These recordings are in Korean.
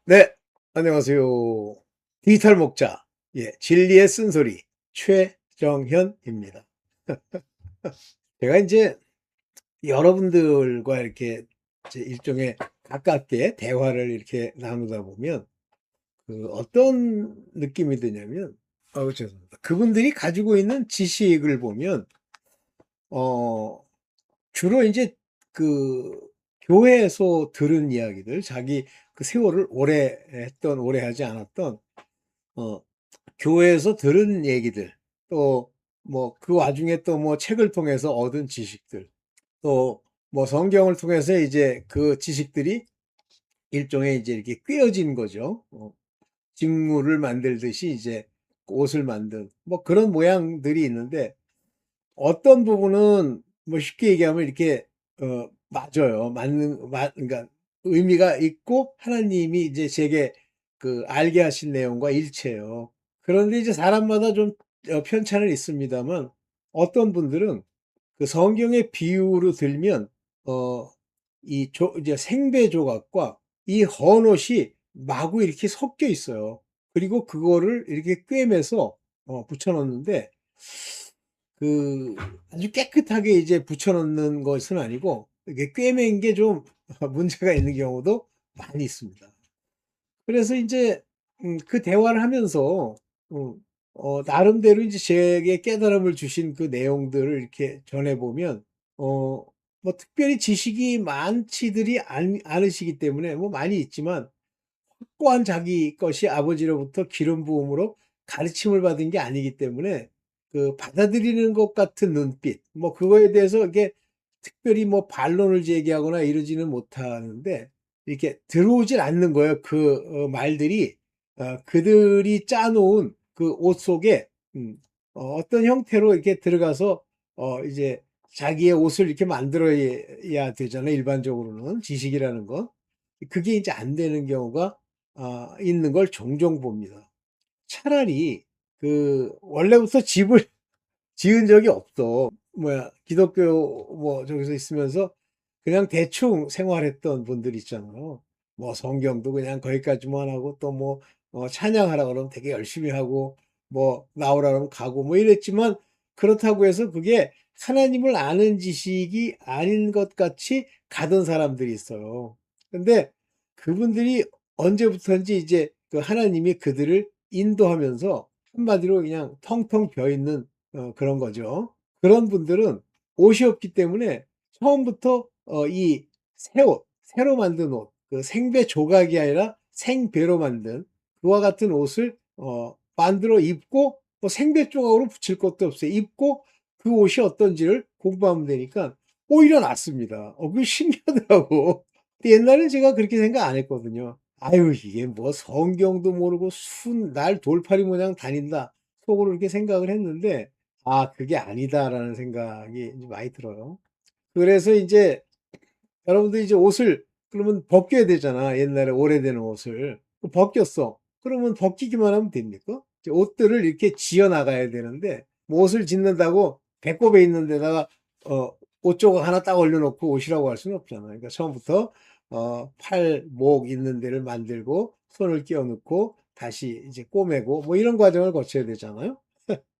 네, 안녕하세요. 디지털 목자, 진리의 쓴소리, 최정현입니다. 제가 이제 여러분들과 이렇게 이제 일종의 가깝게 대화를 이렇게 나누다 보면 어떤 느낌이 드냐면, 죄송합니다. 그분들이 가지고 있는 지식을 보면, 어, 주로 이제 그 교회에서 들은 이야기들, 자기 그 세월을 오래 했던, 오래 하지 않았던, 어, 교회에서 들은 얘기들, 또 뭐 그 와중에 또 뭐 책을 통해서 얻은 지식들, 또 뭐 성경을 통해서 이제 그 지식들이 일종의 이제 이렇게 꿰어진 거죠. 직물을 만들듯이 이제 옷을 만든 뭐 그런 모양들이 있는데, 어떤 부분은 뭐 쉽게 얘기하면 이렇게 맞아요. 그러니까 의미가 있고 하나님이 이제 제게 그 알게 하신 내용과 일치해요. 그런데 이제 사람마다 좀 편차는 있습니다만, 어떤 분들은 그 성경의 비유로 들면 어 이제 생배 조각과 이 헌옷이 마구 이렇게 섞여 있어요. 그리고 그거를 이렇게 꿰매서 붙여 놓는데, 그 아주 깨끗하게 이제 붙여 놓는 것은 아니고 이게 꿰맨 게 좀 문제가 있는 경우도 많이 있습니다. 그래서 인제 그 대화를 하면서 음 나름대로 이제 제게 깨달음을 주신 그 내용들을 이렇게 전해 보면, 어 뭐 특별히 지식이 많지들이 않으시기 때문에 뭐 많이 있지만, 확고한 자기 것이 아버지로부터 기름 부음으로 가르침을 받은 게 아니기 때문에 그 받아들이는 것 같은 눈빛, 뭐 그거에 대해서 이게 특별히 뭐 반론을 제기하거나 이러지는 못하는데, 이렇게 들어오질 않는 거예요. 말들이 그들이 짜 놓은 그 옷 속에 어떤 형태로 이렇게 들어가서 이제 자기의 옷을 이렇게 만들어야 되잖아요, 일반적으로는 지식이라는 건. 그게 이제 안 되는 경우가 있는 걸 종종 봅니다. 차라리 원래부터 집을 지은 적이 없어. 기독교 뭐 저기서 있으면서 그냥 대충 생활했던 분들 있잖아요. 뭐 성경도 그냥 거기까지만 하고, 또 뭐 찬양하라 그러면 되게 열심히 하고, 뭐 나오라 그러면 가고 뭐 이랬지만, 그렇다고 해서 그게 하나님을 아는 지식이 아닌 것 같이 가던 사람들이 있어요. 근데 그분들이 언제부턴지 이제 그 하나님이 그들을 인도하면서 한마디로 그냥 텅텅 비어 있는 그런 거죠. 그런 분들은 옷이 없기 때문에 처음부터 이 새 옷, 새로 만든 옷, 그 생배 조각이 아니라 생배로 만든 그와 같은 옷을 만들어 입고, 뭐 생배 조각으로 붙일 것도 없어요. 입고 그 옷이 어떤지를 공부하면 되니까 오히려 낫습니다. 그게 신기하더라고. 근데 옛날에 제가 그렇게 생각 안 했거든요. 아유, 이게 뭐 성경도 모르고 날 돌팔이 모양 다닌다, 속으로 이렇게 생각을 했는데, 그게 아니다라는 생각이 이제 많이 들어요. 그래서 이제 여러분들이 이제 옷을 그러면 벗겨야 되잖아. 옛날에 오래된 옷을. 벗겼어. 그러면 벗기기만 하면 됩니까? 이제 옷들을 이렇게 지어 나가야 되는데, 뭐 옷을 짓는다고 배꼽에 있는 데다가 어, 옷 조각 하나 딱 올려놓고 옷이라고 할 수는 없잖아요. 그러니까 처음부터 팔, 목 있는 데를 만들고 손을 끼워 넣고 다시 이제 꼬매고 뭐 이런 과정을 거쳐야 되잖아요.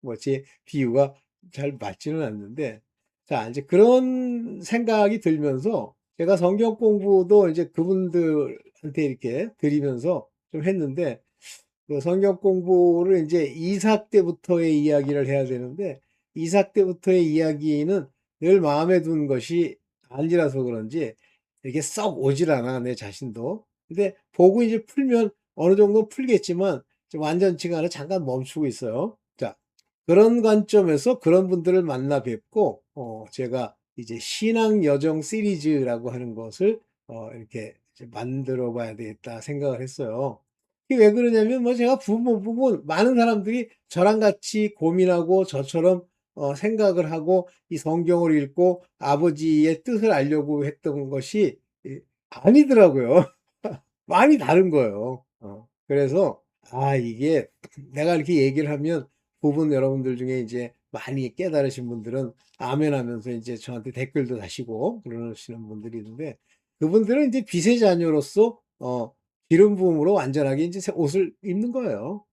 뭐 제 비유가 잘 맞지는 않는데, 자, 이제 그런 생각이 들면서 제가 성경 공부도 이제 그분들한테 이렇게 드리면서 좀 했는데, 그 성경 공부를 이제 이삭 때부터의 이야기를 해야 되는데, 이삭 때부터의 이야기는 늘 마음에 둔 것이 아니라서 그런지 이렇게 썩 오질 않아, 내 자신도. 근데 보고 이제 풀면 어느 정도 풀겠지만 좀 완전치가 않아 잠깐 멈추고 있어요. 자, 그런 관점에서 그런 분들을 만나 뵙고, 제가 이제 신앙 여정 시리즈라고 하는 것을 이렇게 이제 만들어 봐야 되겠다 생각을 했어요. 이게 왜 그러냐면, 뭐 제가 부분 부분 많은 사람들이 저랑 같이 고민하고 저처럼 생각을 하고 이 성경을 읽고 아버지의 뜻을 알려고 했던 것이 아니더라고요. 많이 다른 거예요. 그래서 이게 내가 이렇게 얘기를 하면 부분 여러분들 중에 이제 많이 깨달으신 분들은 아멘 하면서 이제 저한테 댓글도 다시고 그러시는 분들이 있는데, 그분들은 이제 빛의 자녀로서 기름 부음으로 완전하게 이제 옷을 입는 거예요.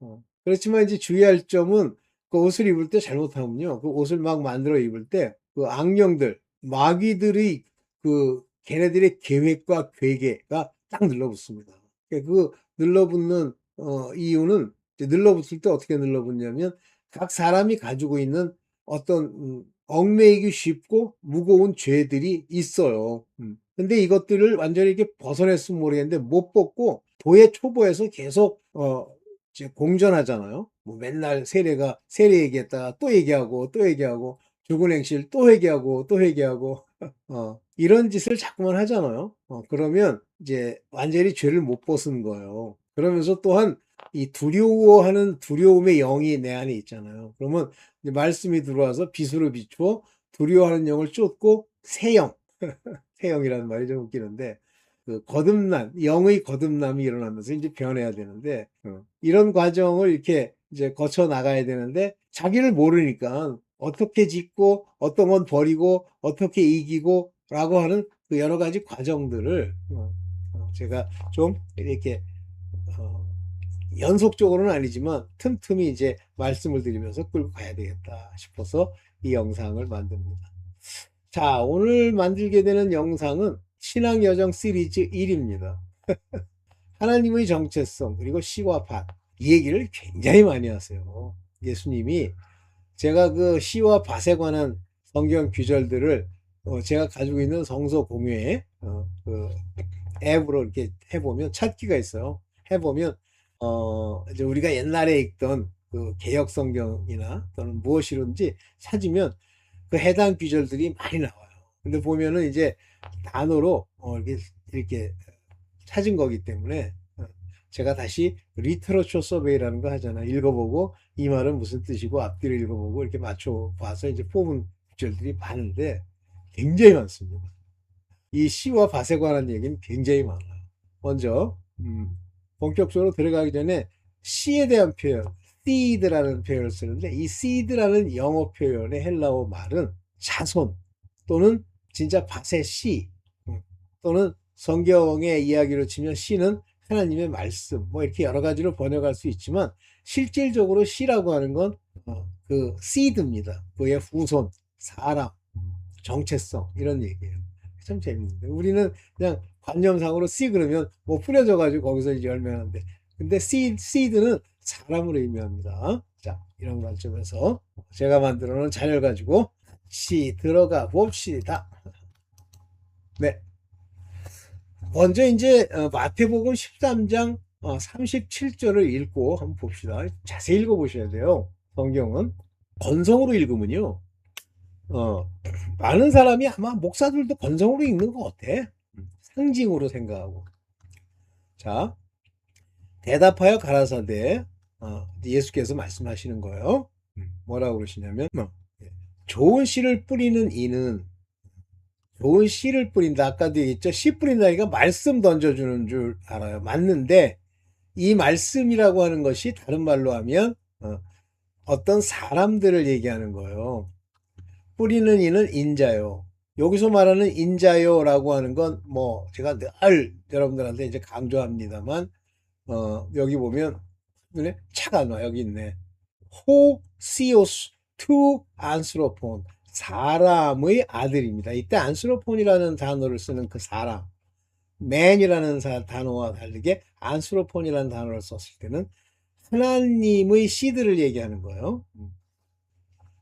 그렇지만 이제 주의할 점은 그 옷을 입을 때 잘못하면요. 그 옷을 막 만들어 입을 때 그 악령들, 마귀들의 그 걔네들의 계획과 괴계가 딱 늘러붙습니다. 그 늘러붙는 이유는 이제 늘러붙을 때 어떻게 늘러붙냐면 각 사람이 가지고 있는 어떤 얽매이기 쉽고 무거운 죄들이 있어요. 근데 이것들을 완전히 이렇게 벗어냈으면 모르겠는데 못 벗고 도의 초보에서 계속 이제 공전하잖아요. 뭐 맨날 세례 얘기했다가 또 얘기하고 또 얘기하고 죽은 행실 또 얘기하고 또 얘기하고 이런 짓을 자꾸만 하잖아요. 그러면 이제 완전히 죄를 못 벗은 거예요. 그러면서 또한 이 두려워하는 두려움의 영이 내 안에 있잖아요. 그러면 이제 말씀이 들어와서 빛으로 비추어 두려워하는 영을 쫓고 새영, 새영이라는 말이 좀 웃기는데 그 거듭남, 영의 거듭남이 일어나면서 이제 변해야 되는데 이런 과정을 이렇게 이제 거쳐 나가야 되는데 자기를 모르니까 어떻게 짓고 어떤 건 버리고 어떻게 이기고 라고 하는 그 여러 가지 과정들을 제가 좀 이렇게 어, 연속적으로는 아니지만 틈틈이 이제 말씀을 드리면서 끌고 가야 되겠다 싶어서 이 영상을 만듭니다. 자, 오늘 만들게 되는 영상은 신앙여정 시리즈 1입니다. 하나님의 정체성 그리고 시와 밭 이 얘기를 굉장히 많이 하세요. 예수님이 제가 그 시와 밭에 관한 성경 규절들을 제가 가지고 있는 성서 공유에 그 앱으로 이렇게 해보면 찾기가 있어요. 해보면 이제 우리가 옛날에 읽던 그 개역 성경이나 또는 무엇이든지 찾으면 그 해당 구절들이 많이 나와요. 근데 보면은 이제 단어로 이렇게 찾은 거기 때문에 제가 다시 리터러처 서베이라는 거 하잖아요. 읽어보고 이 말은 무슨 뜻이고 앞뒤를 읽어보고 이렇게 맞춰봐서 이제 뽑은 구절들이 많은데 굉장히 많습니다. 이 시와 밭에 관한 얘기는 굉장히 많아요. 먼저 본격적으로 들어가기 전에 씨에 대한 표현, seed라는 표현을 쓰는데 이 seed라는 영어 표현의 헬라어 말은 자손 또는 진짜 밭의 씨 또는 성경의 이야기로 치면 씨는 하나님의 말씀 뭐 이렇게 여러 가지로 번역할 수 있지만 실질적으로 씨라고 하는 건 그 seed입니다. 그의 후손, 사람, 정체성 이런 얘기예요. 참 재밌는데 우리는 그냥 관념상으로 씨 그러면 뭐 뿌려져 가지고 거기서 이제 열매하는데 근데 seed는 사람을 의미합니다. 자, 이런 관점에서 제가 만들어 놓은 자료를 가지고 같이 들어가 봅시다. 네. 먼저 이제 마태복음 13장 37절을 읽고 한번 봅시다. 자세히 읽어 보셔야 돼요. 성경은 건성으로 읽으면요. 많은 사람이 아마 목사들도 건성으로 읽는 것 같아. 상징으로 생각하고. 자, 대답하여 가라사대 예수께서 말씀하시는 거예요. 뭐라고 그러시냐면 좋은 씨를 뿌리는 이는 좋은 씨를 뿌린다. 아까도 얘기했죠. 씨 뿌린다니까 말씀 던져주는 줄 알아요. 맞는데 이 말씀이라고 하는 것이 다른 말로 하면 어떤 사람들을 얘기하는 거예요. 뿌리는 이는 인자요. 여기서 말하는 인자요라고 하는 건 뭐 제가 늘 여러분들한테 이제 강조합니다만 여기 보면 눈에 차가 안 와. 여기 있네. 호시오스 투 안스로폰 사람의 아들입니다. 이때 안스로폰이라는 단어를 쓰는 그 사람 man이라는 단어와 다르게 안스로폰이라는 단어를 썼을 때는 하나님의 씨들을 얘기하는 거예요.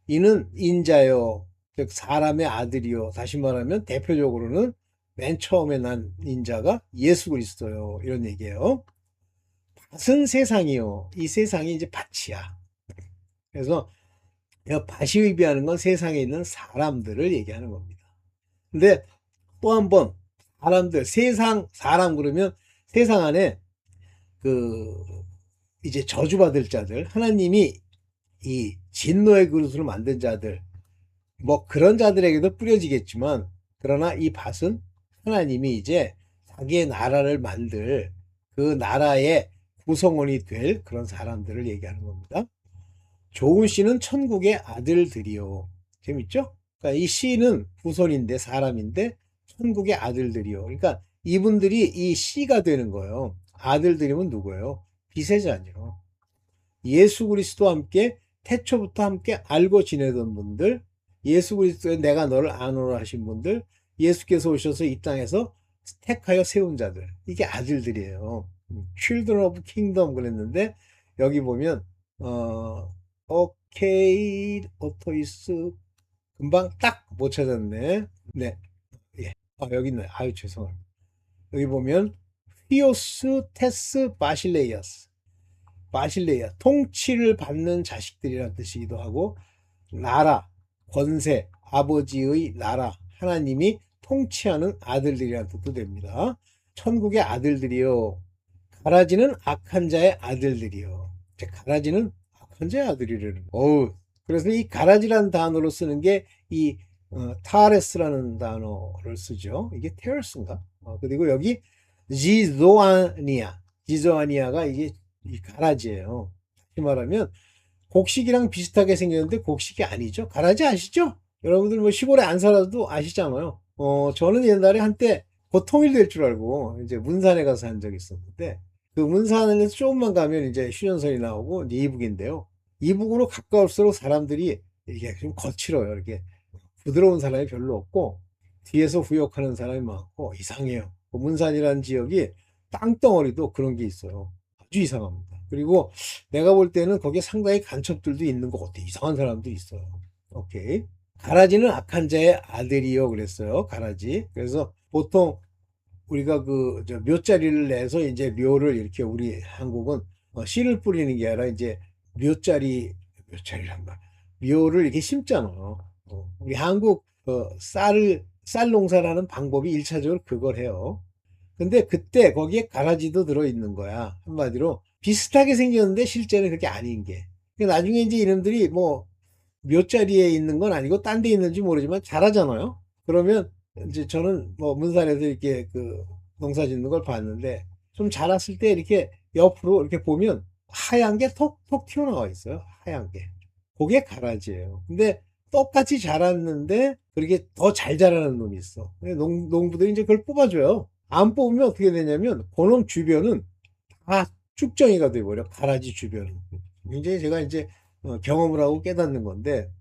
이는 인자요, 즉 사람의 아들이요. 다시 말하면 대표적으로는 맨 처음에 난 인자가 예수 그리스도요. 이런 얘기예요. 밭은 세상이요. 이 세상이 이제 밭이야. 그래서 밭이 의미하는 건 세상에 있는 사람들을 얘기하는 겁니다. 근데 또 한 번 사람들, 세상, 사람 그러면 세상 안에 그 이제 저주받을 자들, 하나님이 이 진노의 그릇으로 만든 자들, 뭐 그런 자들에게도 뿌려지겠지만 그러나 이 밭은 하나님이 이제 자기의 나라를 만들 그 나라의 구성원이 될 그런 사람들을 얘기하는 겁니다. 좋은 씨는 천국의 아들들이요. 재밌죠? 그러니까 이 씨는 후손인데 사람인데 천국의 아들들이요. 그러니까 이분들이 이 씨가 되는 거예요. 아들들이면 누구예요? 빛의 자녀. 예수 그리스도와 함께 태초부터 함께 알고 지내던 분들, 예수 그리스도의 내가 너를 아노라 하신 분들, 예수께서 오셔서 이 땅에서 택하여 세운 자들. 이게 아들들이에요. Children of Kingdom 그랬는데 여기 보면 오케이 오토이스 금방 딱 못 찾았네. 네. 예. 여기 있네. 아유 죄송합니다. 여기 보면 히오스 테스 바실레이아스. 바실레이아 통치를 받는 자식들이라는 뜻이기도 하고 나라, 권세, 아버지의 나라, 하나님이 통치하는 아들들이라는 뜻도 됩니다. 천국의 아들들이요. 가라지는 악한 자의 아들들이요. 가라지는 악한 자의 아들이라는. 어우. 그래서 이 가라지라는 단어로 쓰는 게 이 타레스라는 단어를 쓰죠. 이게 테어스인가? 그리고 여기 지조아니아, 지조아니아가 이게 이 가라지예요. 다시 말하면 곡식이랑 비슷하게 생겼는데 곡식이 아니죠. 가라지 아시죠? 여러분들 뭐 시골에 안 살아도 아시잖아요. 저는 옛날에 한때 곧 통일될 줄 알고 이제 문산에 가서 한 적이 있었는데 그 문산에서 조금만 가면 이제 휴전선이 나오고 이제 이북인데요. 이북으로 가까울수록 사람들이 이게 좀 거칠어요. 이렇게 부드러운 사람이 별로 없고 뒤에서 후욕하는 사람이 많고 이상해요. 그 문산이라는 지역이 땅덩어리도 그런 게 있어요. 아주 이상합니다. 그리고 내가 볼 때는 거기에 상당히 간첩들도 있는 것 같아. 이상한 사람도 있어요. 오케이. 가라지는 악한 자의 아들이요 그랬어요. 가라지. 그래서 보통 우리가 저 묘자리를 내서 이제 묘를 이렇게 우리 한국은 씨를 뿌리는 게 아니라 이제 묘자리란 말. 묘를 이렇게 심잖아요. 우리 한국 쌀 농사를 하는 방법이 일차적으로 그걸 해요. 근데 그때 거기에 가라지도 들어있는 거야. 한마디로 비슷하게 생겼는데 실제는 그게 아닌 게. 나중에 이제 이놈들이 뭐 묘자리에 있는 건 아니고 딴 데 있는지 모르지만 잘하잖아요. 그러면 이제 저는 뭐 문산에서 이렇게 그 농사 짓는 걸 봤는데 좀 자랐을 때 이렇게 옆으로 이렇게 보면 하얀 게 톡톡 튀어나와 있어요. 하얀 게. 그게 가라지예요. 근데 똑같이 자랐는데 그렇게 더 잘 자라는 놈이 있어. 농부들이 이제 그걸 뽑아줘요. 안 뽑으면 어떻게 되냐면 그놈 주변은 다 쭉정이가 돼버려. 가라지 주변은. 이제 제가 이제 경험을 하고 깨닫는 건데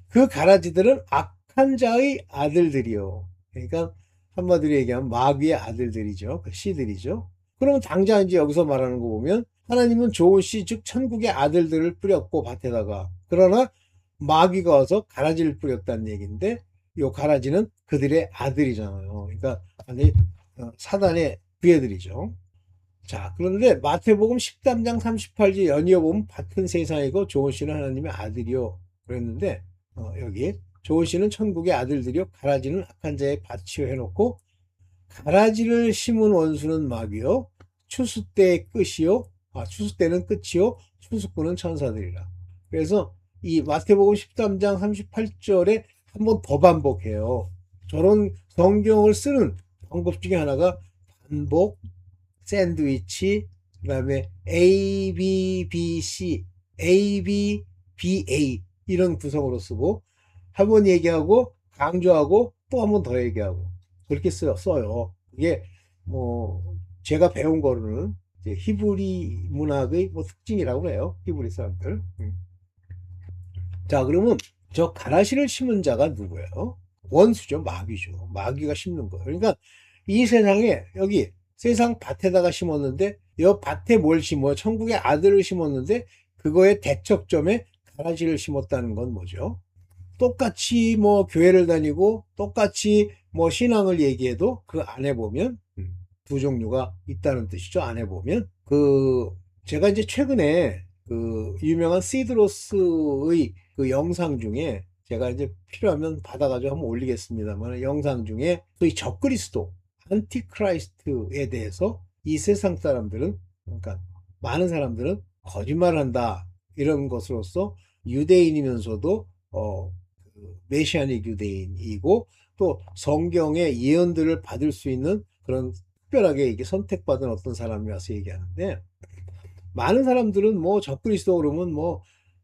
그 가라지들은 악한 자의 아들들이요. 그러니까 한마디로 얘기하면 마귀의 아들들이죠. 그 씨들이죠. 그러면 당장 이제 여기서 말하는 거 보면 하나님은 좋은 씨, 즉 천국의 아들들을 뿌렸고 밭에다가 그러나 마귀가 와서 가라지를 뿌렸다는 얘기인데 요 가라지는 그들의 아들이잖아요. 그러니까 사단의 부애들이죠. 자, 그런데 마태복음 13장 38절 연이어 보면 밭은 세상이고 좋은 씨는 하나님의 아들이요. 그랬는데 여기 좋은 씨는 천국의 아들들이요. 가라지는 악한 자의 밭이요 해놓고 가라지를 심은 원수는 마귀요. 추수 때의 끝이요. 추수 때는 끝이요. 추수꾼은 천사들이라. 그래서 이 마태복음 13장 38절에 한 번 더 반복해요. 저런 성경을 쓰는 방법 중에 하나가 반복, 샌드위치, 그 다음에 A, B, B, C, A, B, B, A 이런 구성으로 쓰고 한 번 얘기하고 강조하고 또 한 번 더 얘기하고 그렇게 써요. 이게 뭐 제가 배운 거는 이제 히브리 문학의 뭐 특징이라고 그래요. 히브리 사람들. 자, 그러면 저 가라시를 심은 자가 누구예요? 원수죠. 마귀죠. 마귀가 심는 거예요. 그러니까 이 세상에 여기 세상 밭에다가 심었는데 이 밭에 뭘 심어요? 천국의 아들을 심었는데 그거의 대척점에 가라지를 심었다는 건 뭐죠? 똑같이 뭐 교회를 다니고 똑같이 뭐 신앙을 얘기해도 그 안에 보면 두 종류가 있다는 뜻이죠. 안에 보면 제가 이제 최근에 그 유명한 시드로스의 그 영상 중에 제가 이제 필요하면 받아가지고 한번 올리겠습니다만 영상 중에 소위 적그리스도 안티크라이스트에 대해서 이 세상 사람들은 그러니까 많은 사람들은 거짓말을 한다 이런 것으로서 유대인이면서도 메시아닉 유대인이고 또 성경의 예언들을 받을 수 있는 그런 특별하게 이게 선택받은 어떤 사람이 와서 얘기하는데 많은 사람들은 뭐 적그리스도 그러면 뭐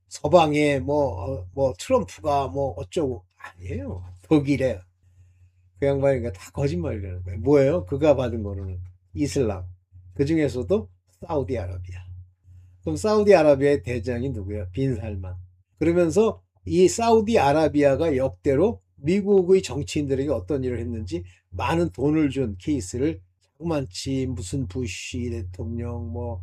서방에 뭐 트럼프가 뭐 어쩌고 아니에요. 독일에 그 양반이니까 다 거짓말이라는 거예요. 뭐예요? 그가 받은 거로는 이슬람. 그 중에서도 사우디아라비아. 그럼 사우디아라비아의 대장이 누구야? 빈 살만. 그러면서 이 사우디아라비아가 역대로 미국의 정치인들에게 어떤 일을 했는지 많은 돈을 준 케이스를 자그만치 무슨 부시 대통령, 뭐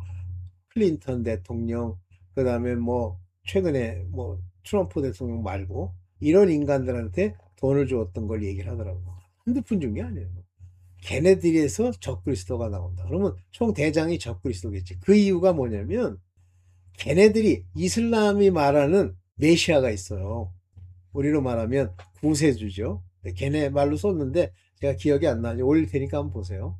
클린턴 대통령, 그 다음에 뭐 최근에 뭐 트럼프 대통령 말고 이런 인간들한테 돈을 주었던 걸 얘기를 하더라고요. 한두 푼 준 게 아니에요. 걔네들에서 적그리스도가 나온다. 그러면 총 대장이 적그리스도겠지. 그 이유가 뭐냐면 걔네들이 이슬람이 말하는 메시아가 있어요. 우리로 말하면 구세주죠. 걔네 말로 썼는데 제가 기억이 안 나요. 올릴 테니까 한번 보세요.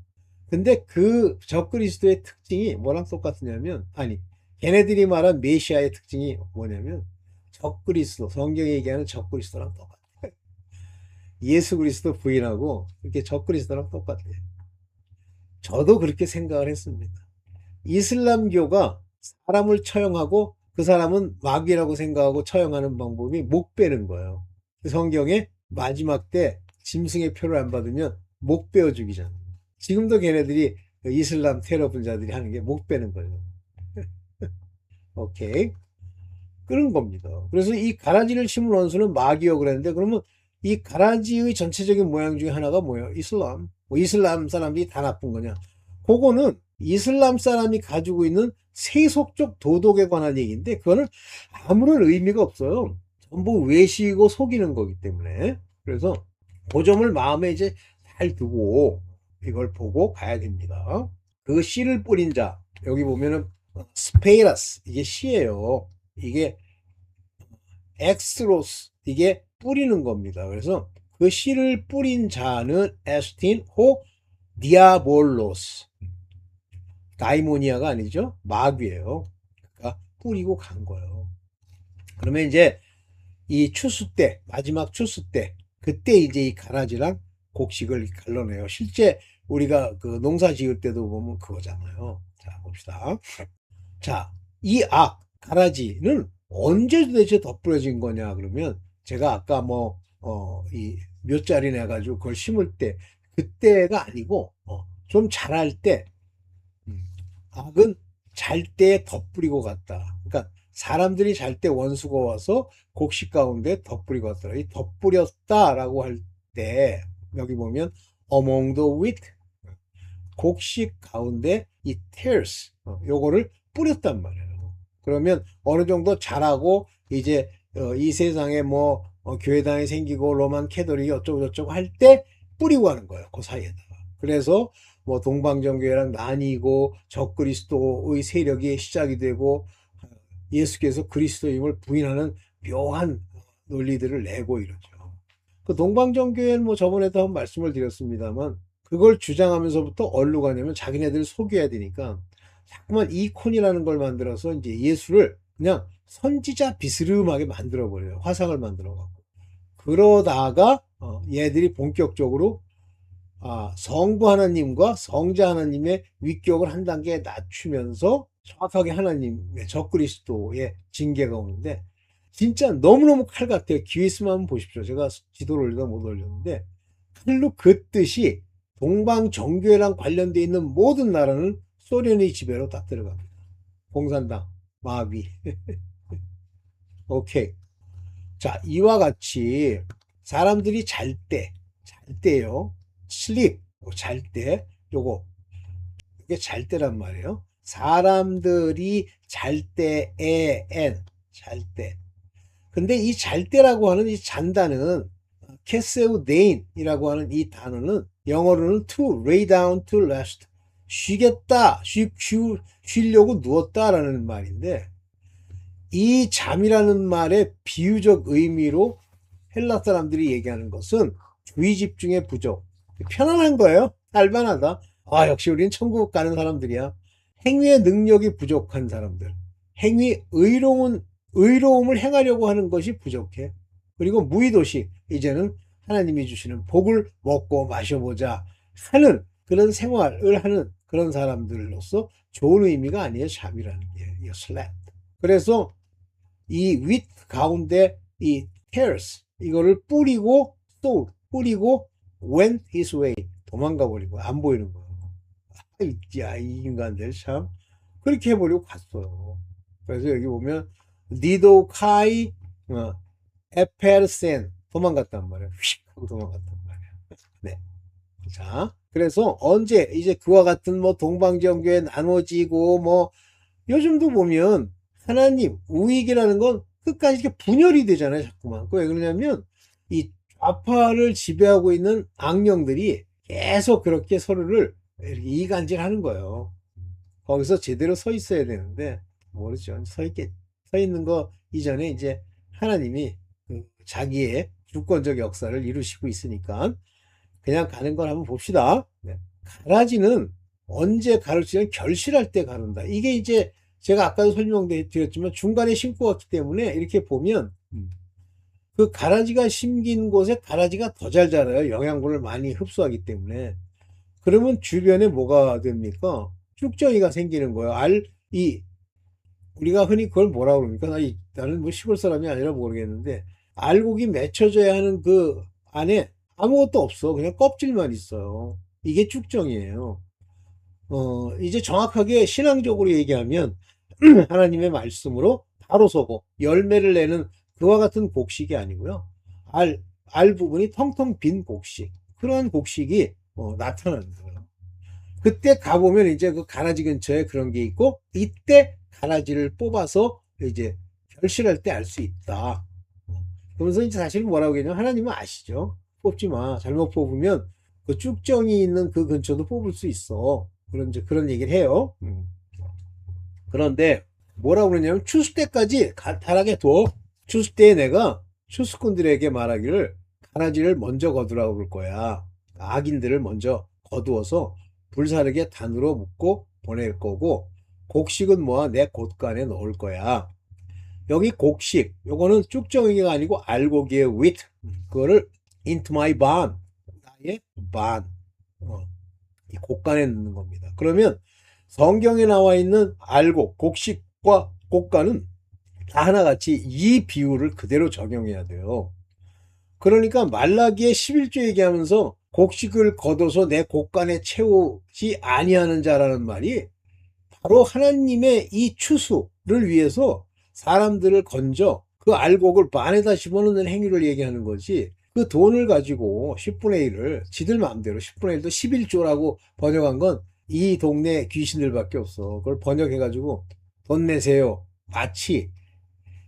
근데 그 적그리스도의 특징이 뭐랑 똑같으냐면, 아니, 걔네들이 말한 메시아의 특징이 뭐냐면 적그리스도, 성경에 얘기하는 적그리스도랑 똑같아요. 예수 그리스도 부인하고 이렇게 적그리스도랑 똑같아요. 저도 그렇게 생각을 했습니다. 이슬람교가 사람을 처형하고 그 사람은 마귀라고 생각하고 처형하는 방법이 목 베는 거예요. 성경에 마지막 때 짐승의 표를 안 받으면 목 베어 죽이잖아요. 지금도 걔네들이 이슬람 테러 분자들이 하는 게 목 베는 거예요. 오케이. 그런 겁니다. 그래서 이 가라지를 심은 원수는 마귀여 그랬는데, 그러면 이 가라지의 전체적인 모양 중에 하나가 뭐예요? 이슬람. 뭐 이슬람 사람들이 다 나쁜 거냐? 그거는 이슬람 사람이 가지고 있는 세속적 도덕에 관한 얘기인데 그거는 아무런 의미가 없어요. 전부 외식이고 속이는 거기 때문에. 그래서 그 점을 마음에 이제 잘 두고 이걸 보고 가야 됩니다. 그 씨를 뿌린 자, 여기 보면은 스페이라스, 이게 씨예요. 이게 엑스로스, 이게 뿌리는 겁니다. 그래서 그 씨를 뿌린 자는 에스틴 호 디아볼로스, 다이모니아가 아니죠. 마귀예요. 그러니까 뿌리고 간 거예요. 그러면 이제 이 추수 때, 마지막 추수 때, 그때 이제 이 가라지랑 곡식을 갈라내요. 실제 우리가 그 농사 지을 때도 보면 그거잖아요. 자, 봅시다. 자, 이 가라지는 언제 도대체 덧부러진 거냐 그러면, 제가 아까 뭐 이 몇 자리 내가지고 그걸 심을 때 그때가 아니고 좀 자랄 때, 악은 잘 때 덧뿌리고 갔다. 그러니까 사람들이 잘 때 원수가 와서 곡식 가운데 덧뿌리고 갔더라. 이 덧뿌렸다라고 할 때 여기 보면 among the wheat, 곡식 가운데 이 tares, 요거를 뿌렸단 말이에요. 그러면 어느 정도 자라고 이제 이 세상에 뭐 교회당이 생기고 로만 캐톨릭이 어쩌고 저쩌고 할 때 뿌리고 하는 거예요. 그 사이에다가. 그래서 뭐 동방정교회랑 나뉘고 적그리스도의 세력이 시작이 되고 예수께서 그리스도임을 부인하는 묘한 논리들을 내고 이러죠. 그 동방정교회는 뭐 저번에도 한 말씀을 드렸습니다만 그걸 주장하면서부터 어디로 가냐면 자기네들 속여야 되니까 자꾸만 이콘이라는 걸 만들어서 이제 예수를 그냥 선지자 비스름하게 만들어 버려요. 화상을 만들어 갖고. 그러다가 얘들이 본격적으로 성부 하나님과 성자 하나님의 위격을 한 단계 낮추면서 정확하게 하나님의 적그리스도의 징계가 오는데, 진짜 너무너무 칼 같아요. 기회 있으면 한번 보십시오. 제가 지도를 올리다 못 올렸는데 칼로 긋듯이 동방정교회랑 관련되어 있는 모든 나라는 소련의 지배로 다 들어갑니다. 공산당, 마귀. 오케이. 자, 이와 같이 사람들이 잘 때요. sleep, 잘 때, 이게 잘 때란 말이에요. 사람들이 잘 때에 잘 때. 근데 이 잘 때라고 하는 이 잔다는 캐세우데인이라고 하는 이 단어는 영어로는 to lay down to rest, 쉬겠다, 쉬려고 누웠다라는 말인데, 이 잠이라는 말의 비유적 의미로 헬라 사람들이 얘기하는 것은 주의 집중의 부족, 편안한 거예요. 살만하다. 역시 우리는 천국 가는 사람들이야. 행위의 능력이 부족한 사람들, 의로움을 행하려고 하는 것이 부족해. 그리고 무의도식, 이제는 하나님이 주시는 복을 먹고 마셔보자 하는 그런 생활을 하는 그런 사람들로서 좋은 의미가 아니에요. 잠이라는 게. slept. 그래서 이 윗 가운데 이 tares, 이거를 뿌리고 went his way, 도망가 버리고 안 보이는 거예요. 야, 이 인간들 참 그렇게 해버리고 갔어요. 그래서 여기 보면 니도 카이 에페르센 도망갔단 말이에요. 휙 하고 도망갔단 말이에요. 네. 자, 그래서 언제 이제 그와 같은 뭐 동방정교회 나눠지고 뭐 요즘도 보면 하나님 우익이라는 건 끝까지 이렇게 분열이 되잖아요. 자꾸만. 그 왜 그러냐면 이 좌파를 지배하고 있는 악령들이 계속 그렇게 서로를 이렇게 이간질하는 거예요. 거기서 제대로 서 있어야 되는데 모르죠. 서 있는 거 이전에 이제 하나님이 그 자기의 주권적 역사를 이루시고 있으니까 그냥 가는 걸 한번 봅시다. 네. 가라지는 언제 가를지는 결실할 때 가른다. 이게 이제 제가 아까도 설명드렸지만 중간에 심고 왔기 때문에 이렇게 보면 그 가라지가 심긴 곳에 가라지가 더 잘 자라요. 영양분을 많이 흡수하기 때문에. 그러면 주변에 뭐가 됩니까? 쭉정이가 생기는 거예요. 우리가 흔히 그걸 뭐라고 그럽니까? 나는 뭐 시골 사람이 아니라 모르겠는데, 알곡이 맺혀져야 하는 그 안에 아무것도 없어. 그냥 껍질만 있어요. 이게 쭉정이에요. 이제 정확하게 신앙적으로 얘기하면, 하나님의 말씀으로 바로 서고, 열매를 내는 그와 같은 곡식이 아니고요. 알 부분이 텅텅 빈 곡식. 그러한 곡식이 나타나는 거예요. 그때 가보면 이제 그 가라지 근처에 그런 게 있고, 이때 가라지를 뽑아서 이제 결실할 때 알 수 있다. 그러면서 이제 사실 뭐라고 했냐면 하나님은 아시죠? 뽑지 마. 잘못 뽑으면 그 쭉정이 있는 그 근처도 뽑을 수 있어. 그런 얘기를 해요. 그런데 뭐라고 그러냐면 추수 때까지 타락해 둬. 추수 때에 내가 추수꾼들에게 말하기를 가라지를 먼저 거두라고 그럴 거야. 악인들을 먼저 거두어서 불사르게 단으로 묶고 보낼 거고 곡식은 모아 내 곳간에 넣을 거야. 여기 곡식, 요거는 쭉정이가 아니고 알곡이의 wheat. 그거를 into my barn, 나의 barn, 이 곡간에 넣는 겁니다. 그러면 성경에 나와 있는 알곡, 곡식과 곡간은 다 하나같이 이 비율을 그대로 적용해야 돼요. 그러니까 말라기에 11조 얘기하면서 곡식을 거둬서 내 곡간에 채우지 아니하는 자라는 말이 바로 하나님의 이 추수를 위해서 사람들을 건져 그 알곡을 반에다 집어넣는 행위를 얘기하는 거지. 그 돈을 가지고 10분의 1을 지들 마음대로 10분의 1도 11조라고 번역한 건 이 동네 귀신들밖에 없어. 그걸 번역해가지고 돈 내세요. 마치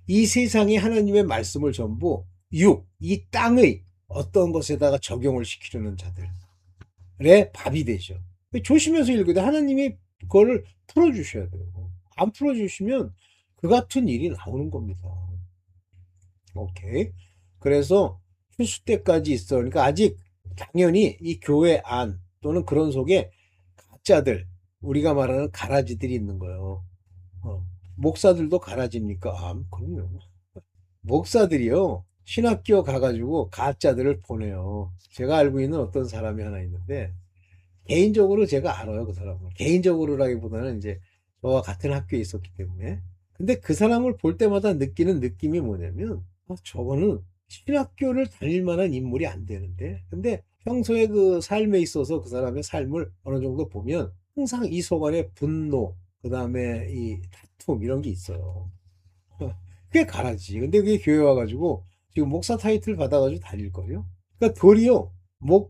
이 세상에 하나님의 말씀을 전부 이 땅의 어떤 것에다가 적용을 시키려는 자들의 밥이 되죠. 조심해서 읽어야 돼. 하나님이 그거를 풀어주셔야 돼요. 안 풀어주시면 그 같은 일이 나오는 겁니다. 오케이. 그래서 추수 때까지 있어. 그러니까 아직 당연히 이 교회 안 또는 그런 속에 가짜들, 우리가 말하는 가라지들이 있는 거예요. 목사들도 가라지입니까? 그럼요. 목사들이요. 신학교 가가지고 가짜들을 보내요. 제가 알고 있는 어떤 사람이 하나 있는데 개인적으로 제가 알아요, 그 사람을. 개인적으로라기보다는 이제 저와 같은 학교에 있었기 때문에. 근데 그 사람을 볼 때마다 느끼는 느낌이 뭐냐면, 저거는 신학교를 다닐 만한 인물이 안 되는데. 근데 평소에 그 삶에 있어서 그 사람의 삶을 어느 정도 보면 항상 이 속안에 분노, 그 다음에 이 다툼 이런 게 있어요. 그게 가라지. 근데 그게 교회 와가지고 지금 목사 타이틀 받아가지고 다닐걸요? 그러니까 도리어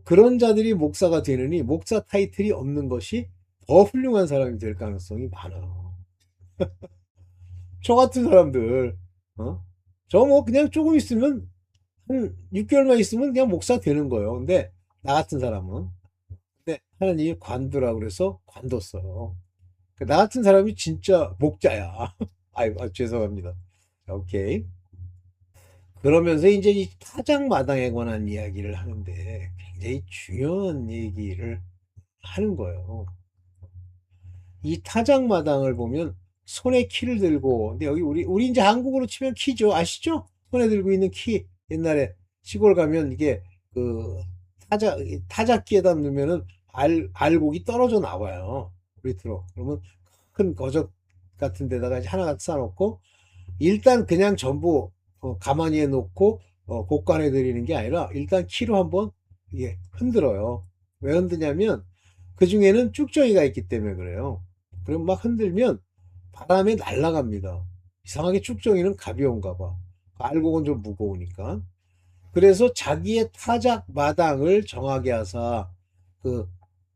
그런 자들이 목사가 되느니 목사 타이틀이 없는 것이 더 훌륭한 사람이 될 가능성이 많아요. 저 같은 사람들, 저 뭐 그냥 조금 있으면 한 6개월만 있으면 그냥 목사 되는 거예요. 근데 나 같은 사람은 근데 하나님이 관두라고 그래서 관뒀어요. 나 같은 사람이 진짜 목자야. 죄송합니다. 오케이. 그러면서 이제 이 타작마당에 관한 이야기를 하는데 굉장히 중요한 얘기를 하는 거예요. 이 타작마당을 보면 손에 키를 들고, 근데 여기 우리 이제 한국으로 치면 키죠. 아시죠? 손에 들고 있는 키. 옛날에 시골 가면 이게 그 타작기에다 넣으면은 알곡이 떨어져 나와요. 밑으로. 그러면 큰 거적 같은 데다가 이제 하나 쌓아놓고 일단 그냥 전부 가만히 해놓고 곡간에 들이는 게 아니라 일단 키로 한번 이게 흔들어요. 왜 흔드냐면 그 중에는 쭉정이가 있기 때문에 그래요. 그럼 막 흔들면 바람에 날아갑니다. 이상하게 쭉정이는 가벼운가 봐. 알곡은 좀 무거우니까. 그래서 자기의 타작 마당을 정하게 하사 그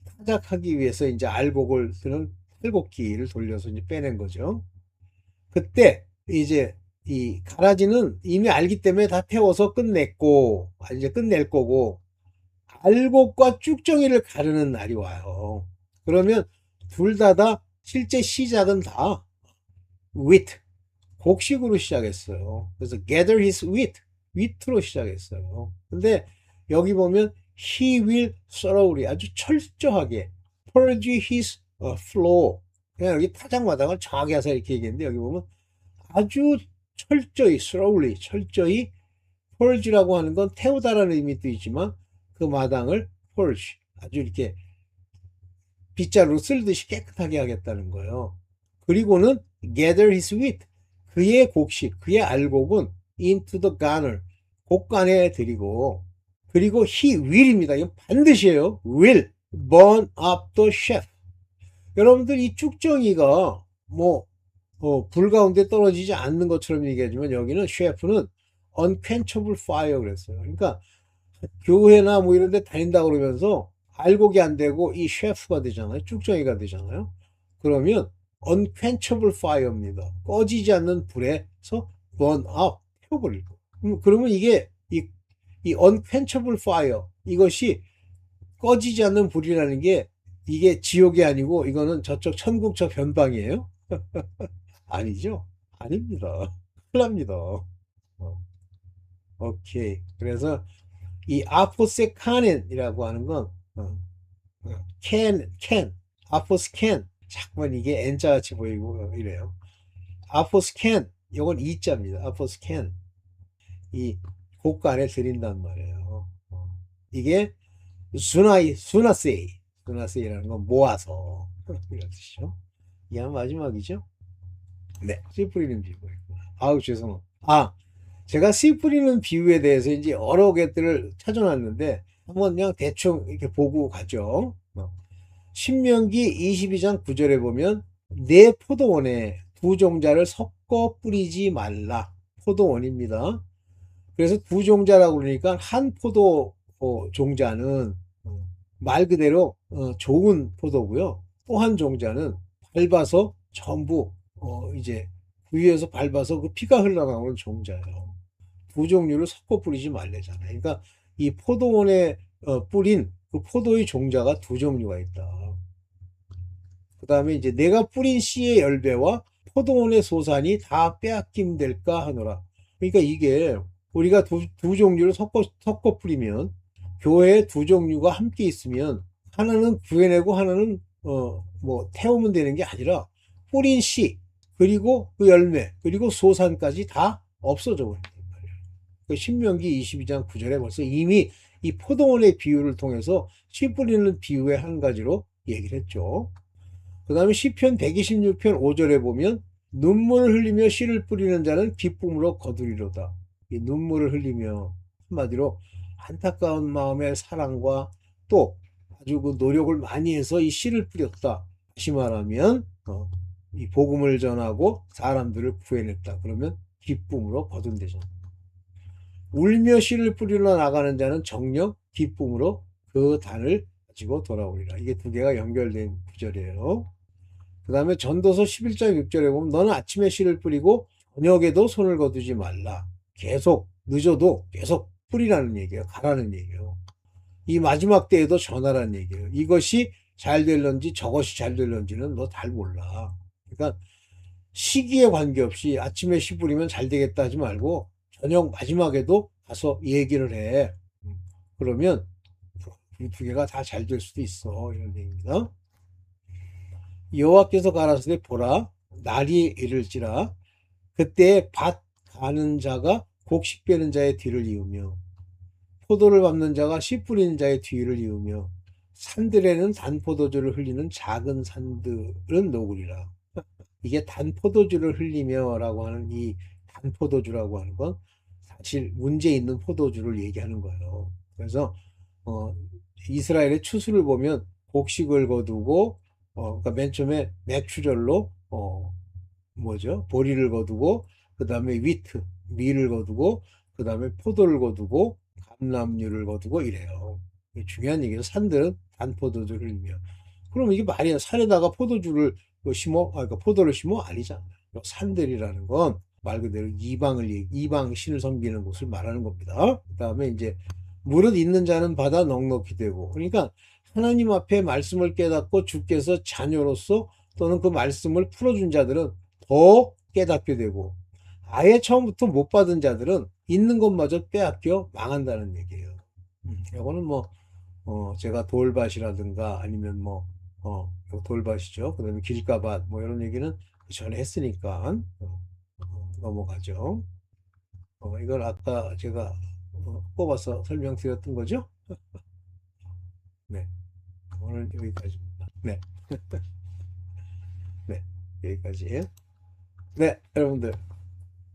타작하기 위해서 이제 알곡을 쓰는 탈곡기를 돌려서 이제 빼낸 거죠. 그때 이제 이 가라지는 이미 알기 때문에 다 태워서 끝냈고 이제 끝낼 거고 알곡과 쭉정이를 가르는 날이 와요. 그러면 둘 다 실제 시작은 다 with 곡식으로 시작했어요. 그래서 gather his wheat로 시작했어요. 근데 여기 보면 he will thoroughly 아주 철저하게 purge his floor 그냥 여기 타작마당을 정하게 해서 이렇게 얘기했는데 여기 보면 아주 철저히 thoroughly 철저히 purge라고 하는 건 태우다라는 의미도 있지만 그 마당을 purge 아주 이렇게 빗자루로 쓸듯이 깨끗하게 하겠다는 거예요. 그리고는 gather his wheat 그의 곡식 그의 알곡은 into the garner 곡간에 들이고 그리고 he will입니다. 이건 반드시예요. will burn up the chaff. 여러분들 이 쭉정이가 뭐 불 가운데 떨어지지 않는 것처럼 얘기하지만 여기는 셰프는 unquenchable fire 그랬어요. 그러니까 교회나 뭐 이런 데 다닌다 그러면서 알곡이 안 되고 이 셰프가 되잖아요. 쭉정이가 되잖아요. 그러면 unquenchable fire입니다. 꺼지지 않는 불에서 burn up 태워버리고. 그러면 이게 이 unquenchable fire 이것이 꺼지지 않는 불이라는 게 이게 지옥이 아니고 이거는 저쪽 천국 저 변방이에요? 아니죠? 아닙니다. 큰일 납니다. 오케이. 그래서 이 아포세카넨이라고 하는 건 아포스캔 자꾸만 이게 N자 같이 보이고 이래요. 아포스캔 이건 E자입니다. 아포스캔 이 곡간에 들인단 말이에요. 이게 수나세이라는 건 모아서 이런 뜻이죠. 이게 마지막이죠. 네, 씨 뿌리는 비유. 아우 죄송합니다. 제가 씨 뿌리는 비유에 대해서 이제 여러 개들을 찾아놨는데 한번 그냥 대충 이렇게 보고 가죠. 신명기 22장 9절에 보면 내 포도원에 두 종자를 섞어 뿌리지 말라. 포도원입니다. 그래서 두 종자라고 그러니까 한 포도 종자는 말 그대로 좋은 포도고요. 또 한 종자는 밟아서 전부 이제 위에서 밟아서 그 피가 흘러나오는 종자예요. 두 종류를 섞어 뿌리지 말래잖아요. 그러니까 이 포도원에 뿌린 그 포도의 종자가 두 종류가 있다. 그 다음에 이제 내가 뿌린 씨의 열매와 포도원의 소산이 다 빼앗김 될까 하노라. 그러니까 이게 우리가 두 종류를 섞어 뿌리면 교회에 두 종류가 함께 있으면 하나는 구해내고 하나는 뭐 태우면 되는 게 아니라 뿌린 씨 그리고 그 열매 그리고 소산까지 다 없어져 버린단 말이에요. 그 신명기 22장 9절에 벌써 이미 이 포도원의 비유를 통해서 씨 뿌리는 비유의 한 가지로 얘기를 했죠. 그 다음에 시편 126편 5절에 보면 눈물을 흘리며 씨를 뿌리는 자는 기쁨으로 거두리로다. 이 눈물을 흘리며 한마디로 안타까운 마음의 사랑과 또 아주 그 노력을 많이 해서 이 씨를 뿌렸다. 다시 말하면 이 복음을 전하고 사람들을 구해냈다. 그러면 기쁨으로 거둔대잖아. 울며 씨를 뿌리러 나가는 자는 정녕 기쁨으로 그 단을 가지고 돌아오리라. 이게 두 개가 연결된 구절이에요. 그 다음에 전도서 11장 6절에 보면 너는 아침에 씨를 뿌리고 저녁에도 손을 거두지 말라. 계속 늦어도 계속 뿌리라는 얘기예요. 가라는 얘기예요. 이 마지막 때에도 전하라는 얘기예요. 이것이 잘 될런지 저것이 잘 될런지는 너 잘 몰라. 그러니까 시기에 관계없이 아침에 씨 뿌리면 잘 되겠다 하지 말고 저녁 마지막에도 가서 얘기를 해. 그러면 이 두 개가 다 잘 될 수도 있어. 이런 얘기입니다. 여호와께서 가라사대 보라 날이 이를지라 그때 밭 가는 자가 곡식 빼는 자의 뒤를 이으며 포도를 밟는 자가 씨 뿌리는 자의 뒤를 이으며 산들에는 단포도주를 흘리는 작은 산들은 녹으리라. 이게 단포도주를 흘리며라고 하는 이 단포도주라고 하는 건 사실 문제 있는 포도주를 얘기하는 거예요. 그래서 이스라엘의 추수를 보면 곡식을 거두고 그러니까 맨 처음에 매출혈로 뭐죠? 보리를 거두고 그다음에 위트, 밀을 거두고 그다음에 포도를 거두고 감람류를 거두고 이래요. 이게 중요한 얘기예요. 산들은 단포도주를 의미해요. 그럼 이게 말이야. 산에다가 포도주를 심어? 그러니까 포도를 심어? 아니잖아요. 산들이라는 건 말 그대로 이방 신을 섬기는 곳을 말하는 겁니다. 그다음에 이제 무릇 있는 자는 받아 넉넉히 되고 그러니까 하나님 앞에 말씀을 깨닫고 주께서 자녀로서 또는 그 말씀을 풀어준 자들은 더 깨닫게 되고 아예 처음부터 못 받은 자들은 있는 것마저 빼앗겨 망한다는 얘기예요. 이거는 뭐 제가 돌밭이라든가 아니면 뭐 돌밭이죠. 그다음에 길가밭 뭐 이런 얘기는 그 전에 했으니까 넘어가죠. 이걸 아까 제가 뽑아서 설명드렸던 거죠. 네, 오늘 여기까지입니다. 네, 네, 여기까지예요. 네, 여러분들.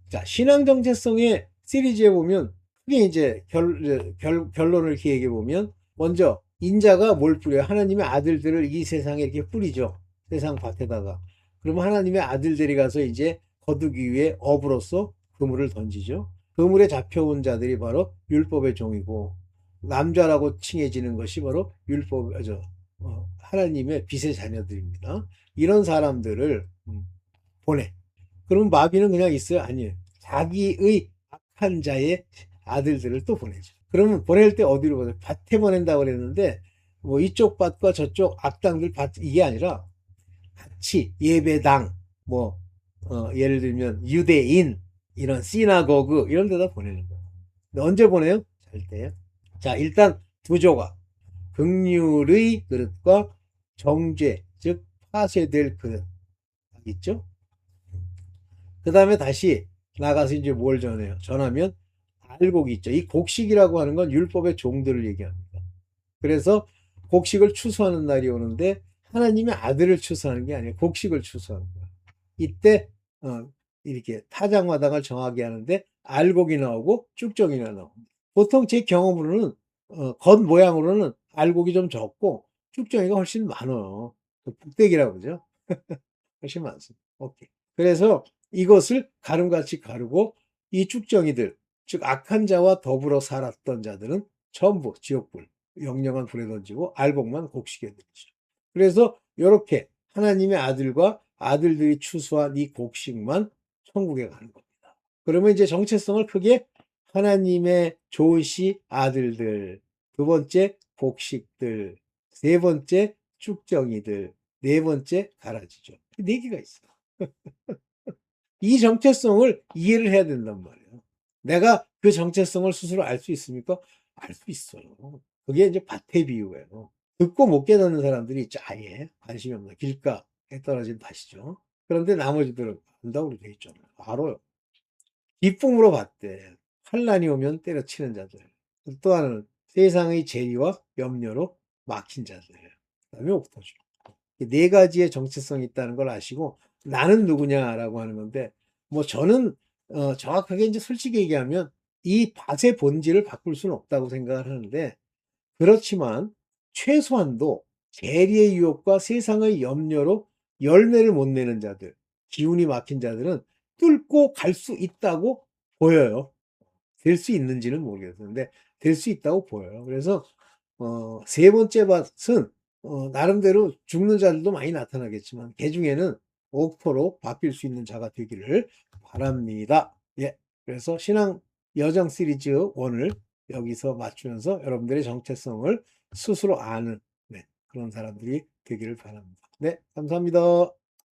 자, 신앙 정체성의 시리즈에 보면 크게 이제 결론을 이렇게 얘기해 보면 먼저 인자가 뭘 뿌려요? 하나님의 아들들을 이 세상에 이렇게 뿌리죠. 세상 밭에다가. 그러면 하나님의 아들들이 가서 이제 거두기 위해 업으로서 그물을 던지죠. 그물에 잡혀온 자들이 바로 율법의 종이고 남자라고 칭해지는 것이 바로 하나님의 빛의 자녀들입니다. 이런 사람들을 보내. 그러면 마귀는 그냥 있어요? 아니에요. 자기의 악한 자의 아들들을 또 보내죠. 그러면 보낼 때 어디로 보내요? 밭에 보낸다고 그랬는데 뭐 이쪽 밭과 저쪽 악당들 밭 이게 아니라 같이 예배당 뭐 예를 들면 유대인 이런 시나고그 이런 데다 보내는 거예요. 근데 언제 보내요? 잘 때요. 자, 일단 두 조각. 긍휼의 그릇과 정죄 즉 파쇄될 그릇 있죠? 그 다음에 다시 나가서 이제 뭘 전해요? 전하면 알곡이 있죠. 이 곡식이라고 하는 건 율법의 종들을 얘기합니다. 그래서 곡식을 추수하는 날이 오는데 하나님의 아들을 추수하는 게 아니에요. 곡식을 추수하는 거예요. 이때 이렇게 타작마당을 정하게 하는데 알곡이 나오고 쭉정이나 나옵니다. 보통 제 경험으로는 겉 모양으로는 알곡이 좀 적고 쭉정이가 훨씬 많아요. 북대기라고 그러죠. 훨씬 많습니다. 오케이. 그래서 이것을 가름같이 가르고 이 쭉정이들, 즉 악한 자와 더불어 살았던 자들은 전부 지옥불, 영영한 불에 던지고 알곡만 곡식에 들이죠. 그래서 이렇게 하나님의 아들과 아들들이 추수한 이 곡식만 천국에 가는 겁니다. 그러면 이제 정체성을 크게 하나님의 좋으시 아들들, 두 번째 곡식들, 세 번째 쭉정이들, 네 번째 가라지죠. 네 개가 있어. 이 정체성을 이해를 해야 된단 말이에요. 내가 그 정체성을 스스로 알 수 있습니까? 알 수 있어요. 그게 이제 밭의 비유예요. 듣고 못 깨닫는 사람들이 있죠. 아예 관심이 없는 길가에 떨어진 밭이죠. 그런데 나머지들은 안다고 돼 있잖아요. 알아요. 기쁨으로 봤대. 환란이 오면 때려치는 자들. 또 하나는 세상의 재리와 염려로 막힌 자들. 그다음에 옥토죠. 네 가지의 정체성이 있다는 걸 아시고 나는 누구냐라고 하는 건데 뭐 저는 정확하게 이제 솔직히 얘기하면 이 밭의 본질을 바꿀 수는 없다고 생각을 하는데 그렇지만 최소한도 재리의 유혹과 세상의 염려로 열매를 못 내는 자들, 기운이 막힌 자들은 뚫고 갈 수 있다고 보여요. 될 수 있는지는 모르겠는데 될 수 있다고 보여요. 그래서 세 번째 밭은 나름대로 죽는 자들도 많이 나타나겠지만 그 중에는 옥토로 바뀔 수 있는 자가 되기를 바랍니다. 예. 그래서 신앙 여정 시리즈 1을 여기서 맞추면서 여러분들의 정체성을 스스로 아는 네, 그런 사람들이 되기를 바랍니다. 네, 감사합니다.